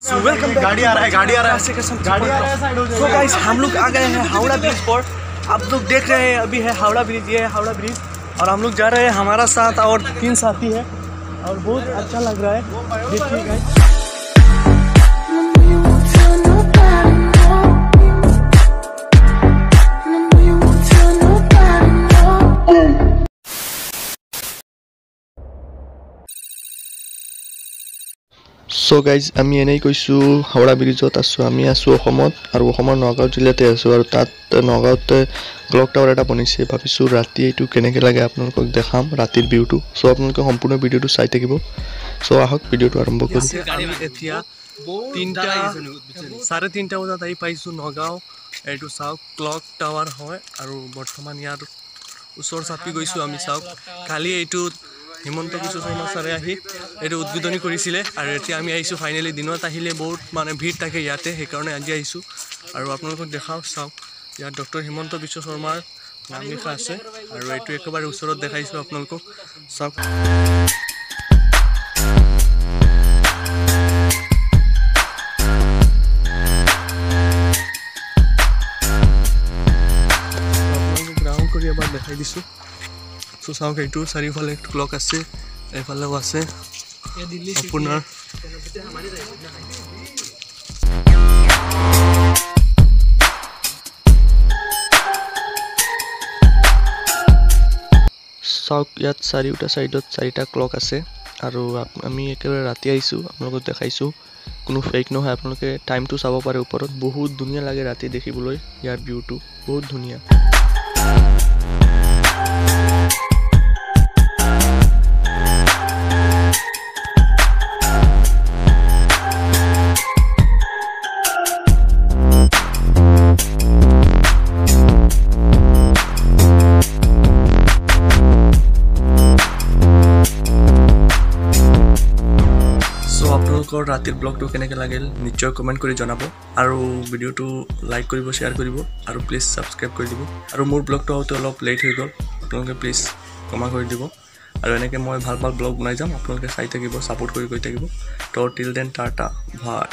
Welcome back. गाड़ी आ रहा है तो गाइस हम लोग आ गए हैं हावड़ा ब्रिज पर। आप लोग देख रहे हैं अभी है हावड़ा ब्रिज, ये है हावड़ा ब्रिज और हम लोग जा रहे हैं, हमारा साथ और 3 साथी है और बहुत अच्छा लग रहा है। देखिए गाइस सो गाइज आमी एने कैसो हावड़ा ब्रिजत आसो। आमी आसो अসমत और असমৰ नगाঁও जिल्लाते आसो और तात नगाঁওতে क्लक टावर এটা বনিছে। ভাবিছো ৰাতি এইটো কেনেকৈ লাগে আপোনালোকক দেখাম ৰাতিৰ ভিউটো। সো আপোনালোকে সম্পূৰ্ণ ভিডিওটো চাই থাকিব। সো আহক ভিডিওটো আৰম্ভ কৰো। এতিয়া 3:30 বজাত আহি পাইছো নগাঁও। এইটো চাওক ক্লক টাৱাৰ হয় আৰু বৰ্তমান ইয়াৰ ওচৰ চাপি গৈছো আমি। চাওক কালি এইটো হিমন্ত বিশ্ব শৰ্মা ছাৰে আহি এইটো উদ্বোধনী কৰিছিলে আৰু এতিয়া আমি আহিছোঁ ফাইনেলি। দিনত আহিলে বহুত মানে ভিৰ থাকে ইয়াতে, সেইকাৰণে আজি আহিছোঁ আৰু আপোনালোকক দেখাওঁ। চাওক ইয়াত ডক্টৰ হিমন্ত বিশ্ব শৰ্মাৰ নাম লিখা আছে আৰু এইটো একেবাৰে ওচৰত দেখাইছোঁ আপোনালোকক। চাওক গ্ৰাউণ্ড কৰি এবাৰ দেখাই দিছোঁ। তো চাওক এইটো চাৰিওফালে ক্লক আছে, এইফালেও আছে আপোনাৰ। চাওক ইয়াত চাৰিওটা সাইডত 4টা ক্লক আছে আৰু আমি একেবাৰে ৰাতি আহিছোঁ, আপোনালোকক দেখাইছোঁ। কোনো ফেক নহয়, আপোনালোকে টাইমটো চাব পাৰে ওপৰত। বহুত ধুনীয়া লাগে ৰাতি দেখিবলৈ, ইয়াৰ ভিউটো বহুত ধুনীয়া। আপোনালোকৰ ৰাতিৰ ব্লগটো কেনেকৈ লাগিল নিশ্চয় কমেণ্ট কৰি জনাব আৰু ভিডিঅ'টো লাইক কৰিব, শ্বেয়াৰ কৰিব আৰু প্লিজ ছাবস্ক্ৰাইব কৰি দিব। আৰু মোৰ ব্লগটো হওঁতে অলপ লেট হৈ গ'ল, আপোনালোকে প্লিজ ক্ষমা কৰি দিব। আৰু এনেকৈ মই ভাল ভাল ব্লগ বনাই যাম, আপোনালোকে চাই থাকিব, ছাপোৰ্ট কৰি গৈ থাকিব। তো টিল দেন টাটা, বাই।